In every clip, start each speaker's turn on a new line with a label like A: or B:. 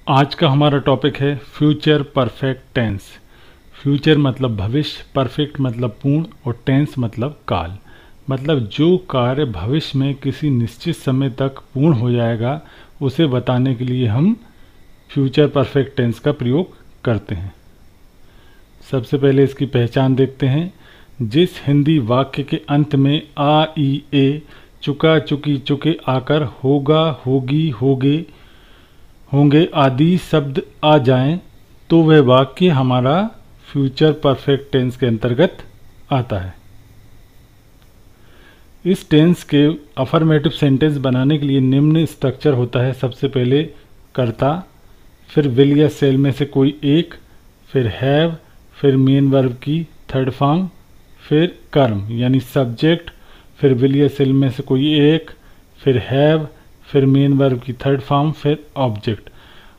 A: आज का हमारा टॉपिक है फ्यूचर परफेक्ट टेंस। फ्यूचर मतलब भविष्य, परफेक्ट मतलब पूर्ण और टेंस मतलब काल। मतलब जो कार्य भविष्य में किसी निश्चित समय तक पूर्ण हो जाएगा उसे बताने के लिए हम फ्यूचर परफेक्ट टेंस का प्रयोग करते हैं। सबसे पहले इसकी पहचान देखते हैं। जिस हिंदी वाक्य के अंत में आ, ई, ए, चुका, चुकी, चुके आकर होगा, होगी, होगे, होंगे आदि शब्द आ जाएं तो वह वाक्य हमारा फ्यूचर परफेक्ट टेंस के अंतर्गत आता है। इस टेंस के अफर्मेटिव सेंटेंस बनाने के लिए निम्न स्ट्रक्चर होता है। सबसे पहले कर्ता, फिर विल या सेल में से कोई एक, फिर हैव, फिर मेन वर्ब की थर्ड फॉर्म, फिर कर्म यानी सब्जेक्ट, फिर विल या सेल में से कोई एक, फिर हैव, फिर मेन वर्ब की थर्ड फॉर्म, फिर ऑब्जेक्ट।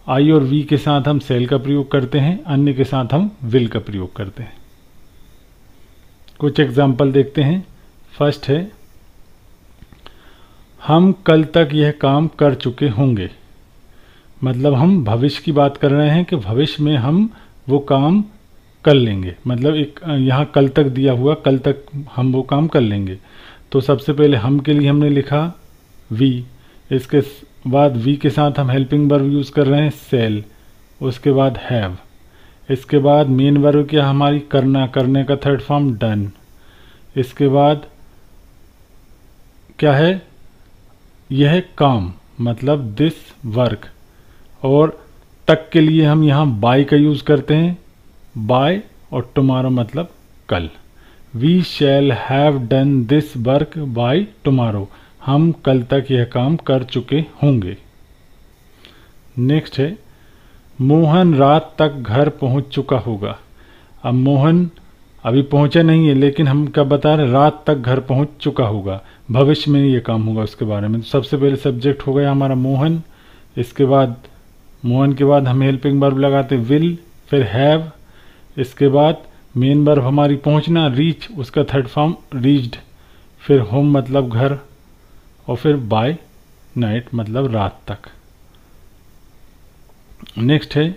A: आई और वी के साथ हम सेल का प्रयोग करते हैं, अन्य के साथ हम विल का प्रयोग करते हैं। कुछ एग्जाम्पल देखते हैं। फर्स्ट है, हम कल तक यह काम कर चुके होंगे। मतलब हम भविष्य की बात कर रहे हैं कि भविष्य में हम वो काम कर लेंगे। मतलब एक यहाँ कल तक दिया हुआ, कल तक हम वो काम कर लेंगे। तो सबसे पहले हम के लिए हमने लिखा वी, इसके बाद वी के साथ हम हेल्पिंग वर्ब यूज़ कर रहे हैं सेल, उसके बाद हैव, इसके बाद मेन वर्ब क्या हमारी करना, करने का थर्ड फॉर्म डन, इसके बाद क्या है यह काम मतलब दिस वर्क, और तक के लिए हम यहाँ बाय का यूज़ करते हैं बाय, और टुमारो मतलब कल। We shall have done this work by tomorrow, हम कल तक यह काम कर चुके होंगे। नेक्स्ट है, मोहन रात तक घर पहुंच चुका होगा। अब मोहन अभी पहुंचा नहीं है, लेकिन हम क्या बता रहे, रात तक घर पहुंच चुका होगा, भविष्य में ये काम होगा उसके बारे में। तो सबसे पहले सब्जेक्ट हो गया हमारा मोहन, इसके बाद मोहन के बाद हम हेल्पिंग वर्ब लगाते विल, फिर हैव, इसके बाद मेन वर्ब हमारी पहुंचना रीच, उसका थर्ड फॉर्म रीच्ड, फिर होम मतलब घर, और फिर बाय नाइट मतलब रात तक। नेक्स्ट है,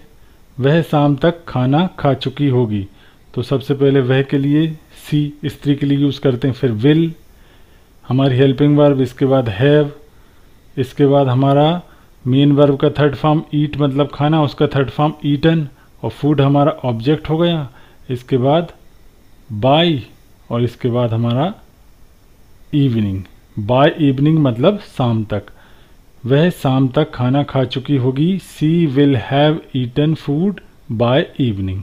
A: वह शाम तक खाना खा चुकी होगी। तो सबसे पहले वह के लिए सी स्त्री के लिए यूज़ करते हैं, फिर विल हमारी हेल्पिंग वर्ब, इसके बाद हैव, इसके बाद हमारा मेन वर्ब का थर्ड फॉर्म ईट मतलब खाना, उसका थर्ड फॉर्म ईटन, और फूड हमारा ऑब्जेक्ट हो गया, इसके बाद बाय, और इसके बाद हमारा इवनिंग, बाय इवनिंग मतलब शाम तक। वह शाम तक खाना खा चुकी होगी, she will have eaten food by evening.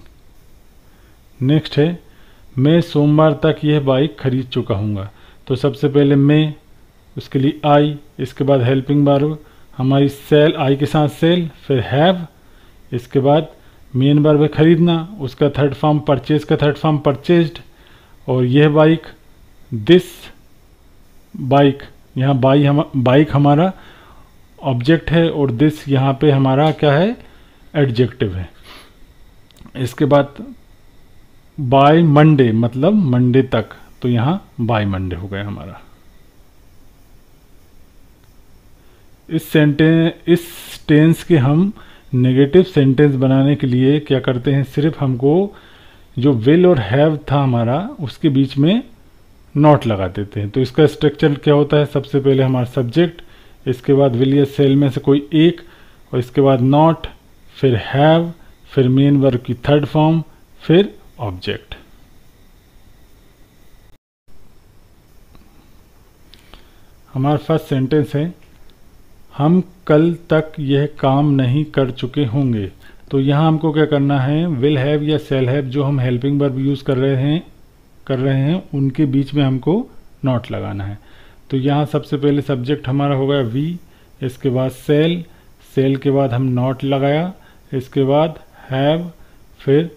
A: Next है, मैं सोमवार तक यह बाइक खरीद चुका हूँगा। तो सबसे पहले मैं, उसके लिए आई, इसके बाद हेल्पिंग वर्ब हमारी सेल, आई के साथ सेल, फिर हैव, इसके बाद मेन वर्ब है खरीदना, उसका थर्ड फॉर्म परचेज का थर्ड फॉर्म परचेज्ड, और यह बाइक दिस बाइक, यहाँ बाइक हमारा ऑब्जेक्ट है, और दिस यहाँ पे हमारा क्या है एडजेक्टिव है। इसके बाद बाय मंडे मतलब मंडे तक, तो यहाँ बाय मंडे हो गया हमारा। इस टेंस के हम नेगेटिव सेंटेंस बनाने के लिए क्या करते हैं, सिर्फ हमको जो विल और हैव था हमारा उसके बीच में नॉट लगा देते हैं। तो इसका स्ट्रक्चर क्या होता है, सबसे पहले हमारा सब्जेक्ट, इसके बाद विल या सेल में से कोई एक, और इसके बाद नॉट, फिर हैव, फिर मेन वर्ब की थर्ड फॉर्म, फिर ऑब्जेक्ट। हमारा फर्स्ट सेंटेंस है, हम कल तक यह काम नहीं कर चुके होंगे। तो यहाँ हमको क्या करना है, विल हैव या सेल हैव जो हम हेल्पिंग वर्ब यूज़ कर रहे हैं उनके बीच में हमको नॉट लगाना है। तो यहाँ सबसे पहले सब्जेक्ट हमारा हो गया वी, इसके बाद सेल, सेल के बाद हम नॉट लगाया, इसके बाद हैव, फिर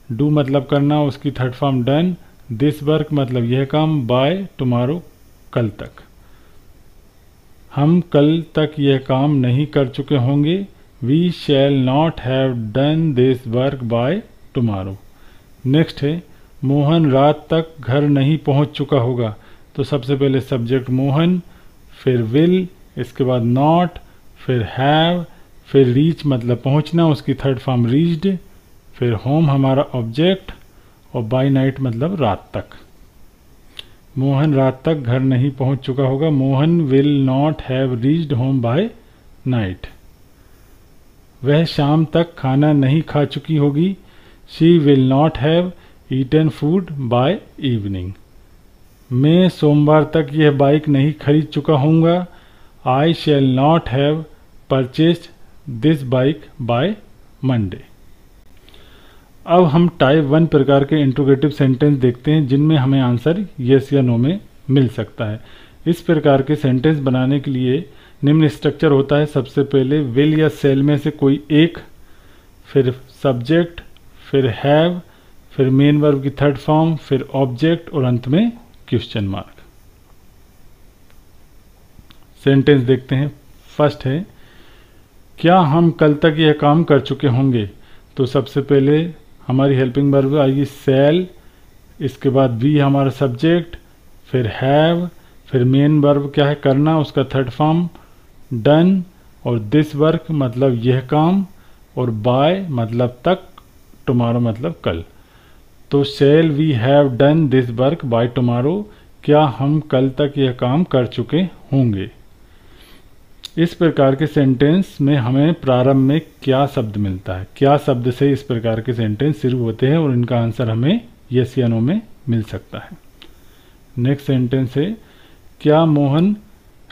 A: डू मतलब करना, उसकी third form done, this work मतलब यह काम, बाय टुमारो कल तक। हम कल तक यह काम नहीं कर चुके होंगे, we shall not have done this work by tomorrow. Next है, मोहन रात तक घर नहीं पहुंच चुका होगा। तो सबसे पहले सब्जेक्ट मोहन, फिर विल, इसके बाद नॉट, फिर हैव, फिर रीच मतलब पहुंचना, उसकी थर्ड फॉर्म रीच्ड, फिर होम हमारा ऑब्जेक्ट, और बाय नाइट मतलब रात तक। मोहन रात तक घर नहीं पहुंच चुका होगा, Mohan will not have reached home by night. वह शाम तक खाना नहीं खा चुकी होगी, she will not have eaten food by evening. मैं सोमवार तक यह बाइक नहीं खरीद चुका हूँगा, I shall not have purchased this bike by Monday. अब हम टाइप 1 प्रकार के इंट्रोगेटिव सेंटेंस देखते हैं जिनमें हमें आंसर यस या नो में मिल सकता है। इस प्रकार के सेंटेंस बनाने के लिए निम्न स्ट्रक्चर होता है। सबसे पहले विल या सेल में से कोई एक, फिर सब्जेक्ट, फिर हैव, फिर मेन वर्ब की थर्ड फॉर्म, फिर ऑब्जेक्ट और अंत में क्वेश्चन मार्क। सेंटेंस देखते हैं। फर्स्ट है, क्या हम कल तक यह काम कर चुके होंगे? तो सबसे पहले हमारी हेल्पिंग वर्ब आएगी सेल, इसके बाद बी हमारा सब्जेक्ट, फिर हैव, फिर मेन वर्ब क्या है करना, उसका थर्ड फॉर्म डन, और दिस वर्क मतलब यह काम, और बाय मतलब तक, टुमारो मतलब कल। तो shall we have done this work by tomorrow, क्या हम कल तक यह काम कर चुके होंगे। इस प्रकार के सेंटेंस में हमें प्रारंभ में क्या शब्द मिलता है, क्या शब्द से इस प्रकार के सेंटेंस शुरू होते हैं, और इनका आंसर हमें यस या नो में मिल सकता है। नेक्स्ट सेंटेंस है, क्या मोहन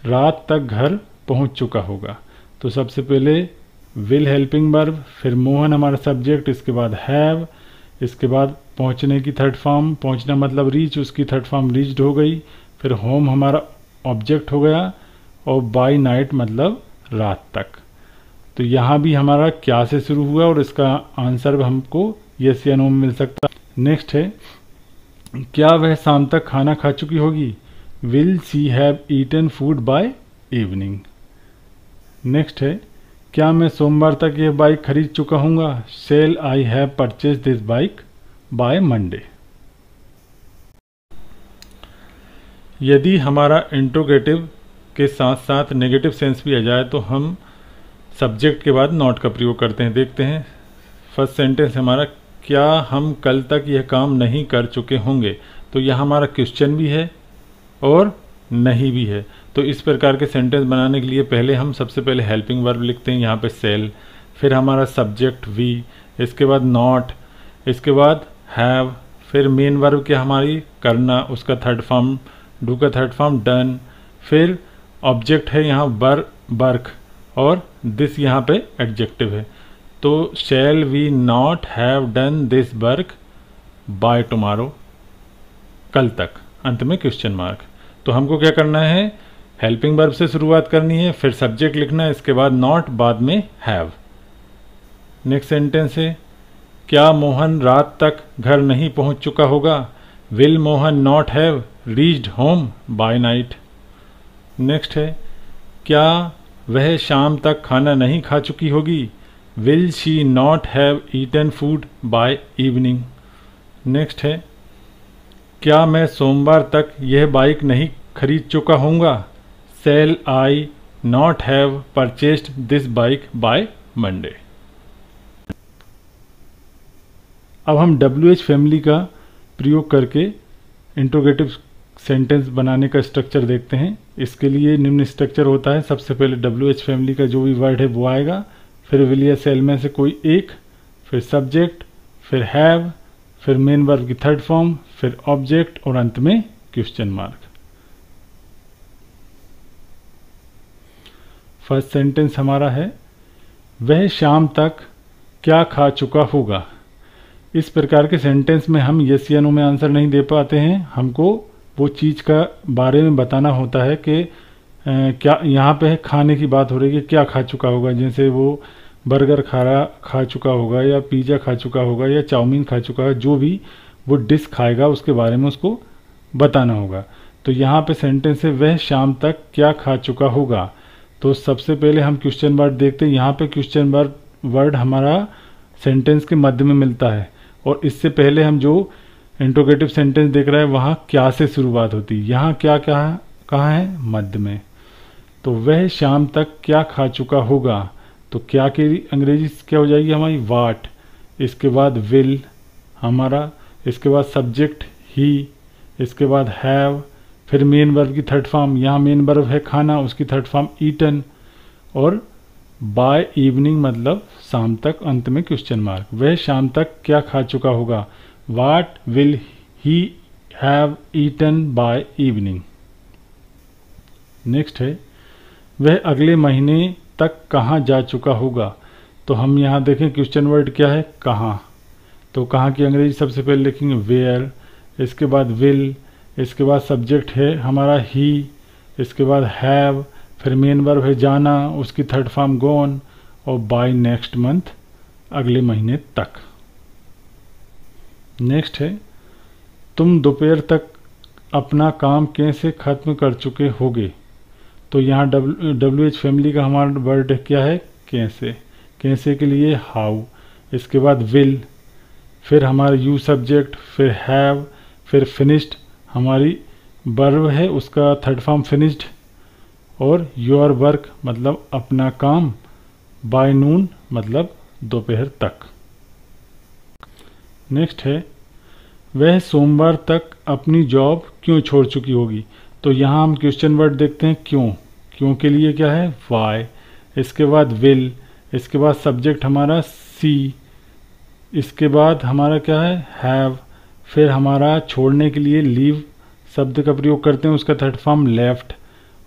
A: रात तक घर पहुंच चुका होगा? तो सबसे पहले विल हेल्पिंग वर्ब, फिर मोहन हमारा सब्जेक्ट, इसके बाद हैव, इसके बाद पहुंचने की थर्ड फॉर्म, पहुंचना मतलब रीच, उसकी थर्ड फॉर्म रीच्ड हो गई, फिर होम हमारा ऑब्जेक्ट हो गया, और बाय नाइट मतलब रात तक। तो यहाँ भी हमारा क्या से शुरू हुआ और इसका आंसर हमको यस या नो में मिल सकता है। नेक्स्ट है, क्या वह शाम तक खाना खा चुकी होगी? Will she have eaten food by evening. Next है, क्या मैं सोमवार तक यह बाइक खरीद चुका हूँगा? Shall I have purchase this bike by Monday. यदि हमारा इंट्रोगेटिव के साथ साथ नेगेटिव सेंस भी आ जाए तो हम सब्जेक्ट के बाद नॉट का प्रयोग करते हैं। देखते हैं। फर्स्ट सेंटेंस हमारा, क्या हम कल तक यह काम नहीं कर चुके होंगे? तो यह हमारा क्वेश्चन भी है और नहीं भी है। तो इस प्रकार के सेंटेंस बनाने के लिए पहले हम सबसे पहले हेल्पिंग वर्ब लिखते हैं, यहाँ पे सेल, फिर हमारा सब्जेक्ट वी, इसके बाद नॉट, इसके बाद हैव, फिर मेन वर्ब क्या हमारी करना, उसका थर्ड फॉर्म डू का थर्ड फॉर्म डन, फिर ऑब्जेक्ट है यहाँ वर्क, और दिस यहाँ पे एडजेक्टिव है। तो shall we not have done this work by tomorrow, कल तक, अंत में क्वेश्चन मार्क। तो हमको क्या करना है, हेल्पिंग वर्ब से शुरुआत करनी है, फिर सब्जेक्ट लिखना है, इसके बाद नॉट, बाद में हैव। नेक्स्ट सेंटेंस है, क्या मोहन रात तक घर नहीं पहुंच चुका होगा? Will Mohan not have reached home by night. Next है, क्या वह शाम तक खाना नहीं खा चुकी होगी? Will she not have eaten food by evening. Next है, क्या मैं सोमवार तक यह बाइक नहीं खरीद चुका हूँगा? Shall I not have purchased this bike by Monday. अब हम WH फैमिली का प्रयोग करके इंट्रोगेटिव सेंटेंस बनाने का स्ट्रक्चर देखते हैं। इसके लिए निम्न स्ट्रक्चर होता है। सबसे पहले WH फैमिली का जो भी वर्ड है वो आएगा, फिर विल या सेल में से कोई एक, फिर सब्जेक्ट, फिर हैव, फिर मेन वर्ब की थर्ड फॉर्म, फिर ऑब्जेक्ट और अंत में क्वेश्चन मार्क। फर्स्ट सेंटेंस हमारा है, वह शाम तक क्या खा चुका होगा। इस प्रकार के सेंटेंस में हम यस या नो में आंसर नहीं दे पाते हैं, हमको वो चीज़ का बारे में बताना होता है कि क्या यहाँ पे खाने की बात हो रही है, क्या खा चुका होगा, जैसे वो बर्गर खा चुका होगा, या पिज़्ज़ा खा चुका होगा, या चाउमीन खा चुका है, जो भी वो डिश खाएगा उसके बारे में उसको बताना होगा। तो यहाँ पे सेंटेंस है, वह शाम तक क्या खा चुका होगा। तो सबसे पहले हम क्वेश्चन वर्ड देखते हैं। यहाँ पे क्वेश्चन वर्ड हमारा सेंटेंस के मध्य में मिलता है, और इससे पहले हम जो इंट्रोगेटिव सेंटेंस देख रहे हैं वहाँ क्या से शुरुआत होती है। यहाँ क्या कहाँ है, मध्य में। तो वह शाम तक क्या खा चुका होगा, तो क्या की अंग्रेजी क्या हो जाएगी हमारी, वाट, इसके बाद विल हमारा, इसके बाद सब्जेक्ट ही, इसके बाद हैव, फिर मेन वर्ब की थर्ड फॉर्म, यहाँ मेन वर्ब है खाना, उसकी थर्ड फॉर्म ईटन, और बाय इवनिंग मतलब शाम तक, अंत में क्वेश्चन मार्क, वह शाम तक क्या खा चुका होगा, what will he have eaten by evening. Next है वह अगले महीने तक कहाँ जा चुका होगा। तो हम यहाँ देखें क्वेश्चन वर्ड क्या है, कहाँ, तो कहाँ की अंग्रेजी सबसे पहले लिखेंगे वेयर, इसके बाद विल, इसके बाद सब्जेक्ट है हमारा ही, इसके बाद हैव, फिर मेन वर्ब है जाना, उसकी थर्ड फॉर्म गोन, और बाय नेक्स्ट मंथ अगले महीने तक। नेक्स्ट है तुम दोपहर तक अपना काम कैसे खत्म कर चुके होगे। तो यहाँ WH फैमिली का हमारा वर्ड क्या है, कैसे, कैसे के लिए हाउ, इसके बाद विल, फिर हमारा यू सब्जेक्ट, फिर हैव, फिर फिनिश्ड हमारी वर्ब है उसका थर्ड फॉर्म फिनिश्ड, और योर वर्क मतलब अपना काम, बाय नून मतलब दोपहर तक। नेक्स्ट है वह सोमवार तक अपनी जॉब क्यों छोड़ चुकी होगी। तो यहाँ हम क्वेश्चन वर्ड देखते हैं क्यों, क्यों के लिए क्या है वाई, इसके बाद विल, इसके बाद सब्जेक्ट हमारा सी, इसके बाद हमारा क्या है हैव, फिर हमारा छोड़ने के लिए लीव शब्द का प्रयोग करते हैं उसका third form left,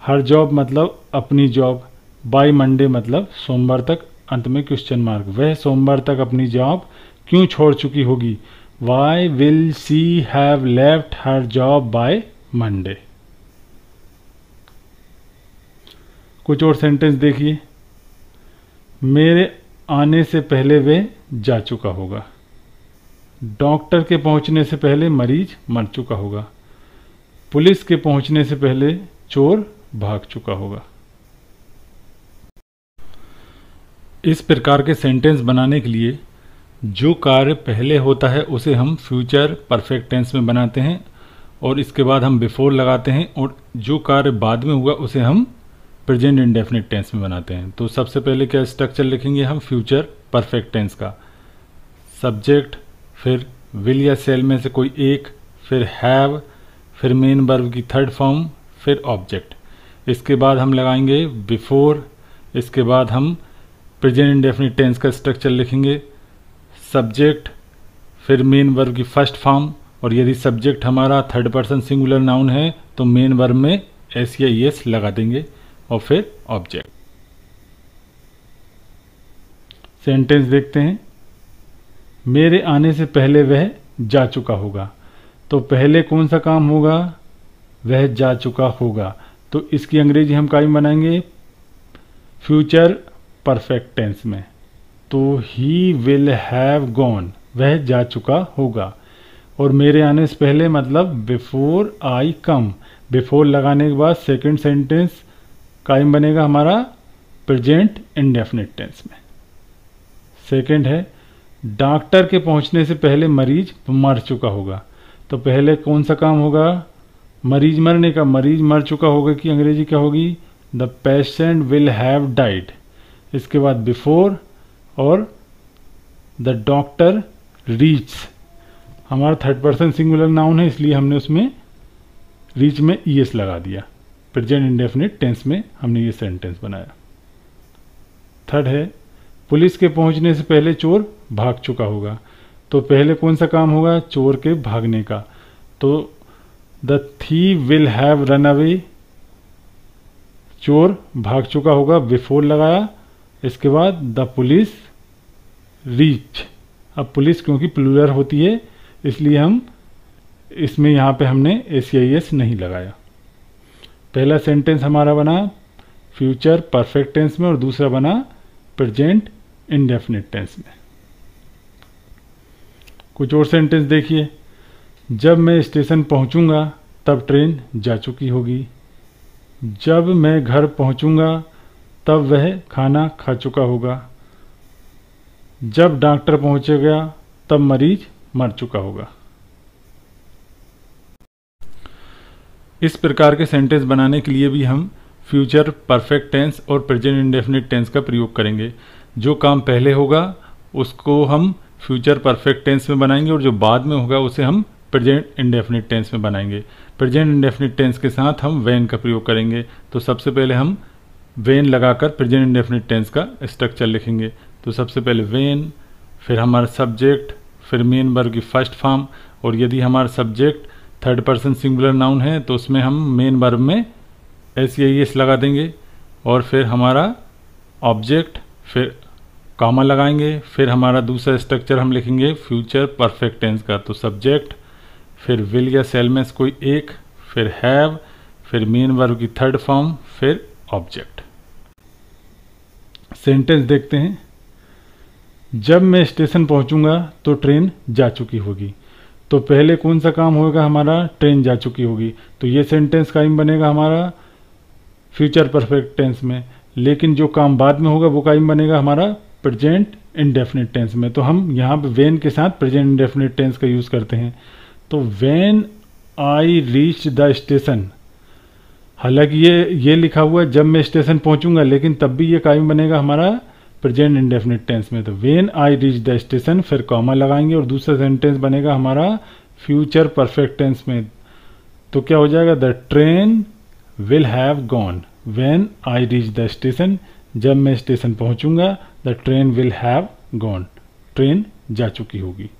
A: her job मतलब अपनी जॉब, बाय मंडे मतलब सोमवार तक, अंत में क्वेश्चन मार्क, वह सोमवार तक अपनी जॉब क्यों छोड़ चुकी होगी, why will she have left her job by Monday. कुछ और सेंटेंस देखिए, मेरे आने से पहले वे जा चुका होगा, डॉक्टर के पहुंचने से पहले मरीज मर चुका होगा, पुलिस के पहुंचने से पहले चोर भाग चुका होगा। इस प्रकार के सेंटेंस बनाने के लिए जो कार्य पहले होता है उसे हम फ्यूचर परफेक्ट टेंस में बनाते हैं, और इसके बाद हम बिफोर लगाते हैं, और जो कार्य बाद में हुआ उसे हम प्रेजेंट इंडेफिनिट टेंस में बनाते हैं। तो सबसे पहले क्या स्ट्रक्चर लिखेंगे हम फ्यूचर परफेक्ट टेंस का, सब्जेक्ट, फिर विल या सेल में से कोई एक, फिर हैव, फिर मेन वर्ब की थर्ड फॉर्म, फिर ऑब्जेक्ट, इसके बाद हम लगाएंगे बिफोर, इसके बाद हम प्रेजेंट इंडेफिनिट टेंस का स्ट्रक्चर लिखेंगे, सब्जेक्ट, फिर मेन वर्ब की फर्स्ट फॉर्म, और यदि सब्जेक्ट हमारा थर्ड पर्सन सिंगुलर नाउन है तो मेन वर्ब में एस या एस लगा देंगे, और फिर ऑब्जेक्ट। सेंटेंस देखते हैं, मेरे आने से पहले वह जा चुका होगा। तो पहले कौन सा काम होगा, वह जा चुका होगा, तो इसकी अंग्रेजी हम कायम बनाएंगे फ्यूचर परफेक्ट टेंस में। तो ही विल हैव गॉन, वह जा चुका होगा, और मेरे आने से पहले मतलब बिफोर आई कम, बिफोर लगाने के बाद सेकंड सेंटेंस कायम बनेगा हमारा प्रेजेंट इंडेफिनिट टेंस में। सेकंड है डॉक्टर के पहुंचने से पहले मरीज मर चुका होगा। तो पहले कौन सा काम होगा, मरीज मरने का, मरीज मर चुका होगा की अंग्रेजी क्या होगी, the patient will have died, इसके बाद बिफोर, और द डॉक्टर रीच हमारा थर्ड पर्सन सिंगुलर नाउन है इसलिए हमने उसमें रीच में ईएस लगा दिया, प्रेजेंट इंडेफिनिट टेंस में हमने ये सेंटेंस बनाया। थर्ड है पुलिस के पहुंचने से पहले चोर भाग चुका होगा। तो पहले कौन सा काम होगा, चोर के भागने का, तो the thief will have run away, चोर भाग चुका होगा, बिफोर लगाया, इसके बाद द पुलिस रीच, अब पुलिस क्योंकि प्लूरल होती है इसलिए हम इसमें यहाँ पे हमने एस नहीं लगाया। पहला सेंटेंस हमारा बना फ्यूचर परफेक्ट टेंस में और दूसरा बना प्रेजेंट इंडेफिनिट टेंस में। कुछ और सेंटेंस देखिए, जब मैं स्टेशन पहुंचूंगा तब ट्रेन जा चुकी होगी, जब मैं घर पहुंचूंगा तब वह खाना खा चुका होगा, जब डॉक्टर पहुंचेगा तब मरीज मर चुका होगा। इस प्रकार के सेंटेंस बनाने के लिए भी हम फ्यूचर परफेक्ट टेंस और प्रेजेंट इंडेफिनिट टेंस का प्रयोग करेंगे। जो काम पहले होगा उसको हम फ्यूचर परफेक्ट टेंस में बनाएंगे और जो बाद में होगा उसे हम प्रेजेंट इंडेफिनिट टेंस में बनाएंगे। प्रेजेंट इंडेफिनिट टेंस के साथ हम वेन का प्रयोग करेंगे। तो सबसे पहले हम वेन लगाकर प्रेजेंट इंडेफिनिट टेंस का स्ट्रक्चर लिखेंगे। तो सबसे पहले वेन, फिर हमारा सब्जेक्ट, फिर मेन वर्ब की फर्स्ट फॉर्म, और यदि हमारा subject third person singular noun है तो उसमें हम मेन वर्ब में एस लगा देंगे, और फिर हमारा ऑब्जेक्ट, फिर कॉमा लगाएंगे, फिर हमारा दूसरा स्ट्रक्चर हम लिखेंगे फ्यूचर परफेक्ट टेंस का। तो सब्जेक्ट, फिर विल या सेल में से कोई एक, फिर हैव, फिर मेन वर्ब की थर्ड फॉर्म, फिर ऑब्जेक्ट। सेंटेंस देखते हैं। जब मैं स्टेशन पहुंचूंगा तो ट्रेन जा चुकी होगी। तो पहले कौन सा काम होगा हमारा, ट्रेन जा चुकी होगी। तो ये सेंटेंस कायम बनेगा हमारा फ्यूचर परफेक्ट टेंस में, लेकिन जो काम बाद में होगा वो कायम बनेगा हमारा प्रेजेंट इंडेफिनिट टेंस में। तो हम यहाँ पे वेन के साथ प्रेजेंट इंडेफिनिट टेंस का यूज़ करते हैं। तो when I reach the station, हालांकि ये लिखा हुआ है जब मैं स्टेशन पहुंचूंगा, लेकिन तब भी ये कायम बनेगा हमारा प्रेजेंट इंडेफिनिट टेंस में। तो when I reach the station, फिर कॉमा लगाएंगे और दूसरा सेंटेंस बनेगा हमारा फ्यूचर परफेक्ट टेंस में। तो क्या हो जाएगा, the train will have gone when I reach the station. जब मैं स्टेशन पहुंचूंगा the train will have gone, train जा चुकी होगी।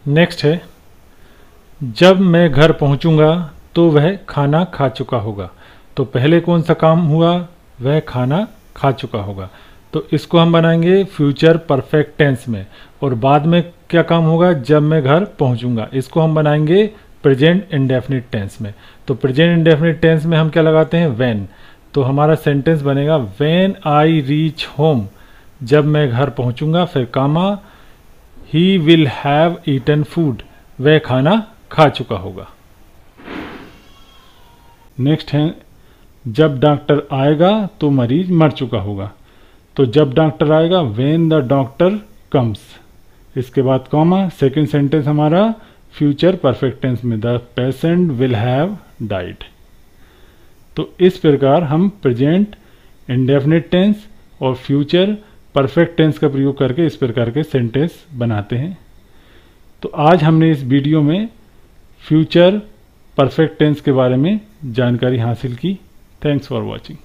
A: नेक्स्ट है, जब मैं घर पहुंचूंगा तो वह खाना खा चुका होगा। तो पहले कौन सा काम हुआ, वह खाना खा चुका होगा। तो इसको हम बनाएंगे फ्यूचर परफेक्ट टेंस में, और बाद में क्या काम होगा, जब मैं घर पहुंचूंगा, इसको हम बनाएंगे प्रेजेंट इंडेफिनिट टेंस में। तो प्रेजेंट इंडेफिनिट टेंस में हम क्या लगाते हैं, व्हेन। तो हमारा सेंटेंस बनेगा व्हेन आई रीच होम, जब मैं घर पहुंचूंगा, फिर comma, he will have eaten food, वह खाना खा चुका होगा। नेक्स्ट है, जब डॉक्टर आएगा तो मरीज मर चुका होगा। तो जब डॉक्टर आएगा, व्हेन द डॉक्टर कम्स, इसके बाद कॉमा, सेकंड सेंटेंस हमारा फ्यूचर परफेक्ट टेंस में, the patient will have died. तो इस प्रकार हम प्रेजेंट इंडेफिनिट टेंस और फ्यूचर परफेक्ट टेंस का प्रयोग करके इस प्रकार के सेंटेंस बनाते हैं। तो आज हमने इस वीडियो में फ्यूचर परफेक्ट टेंस के बारे में जानकारी हासिल की। Thanks for watching.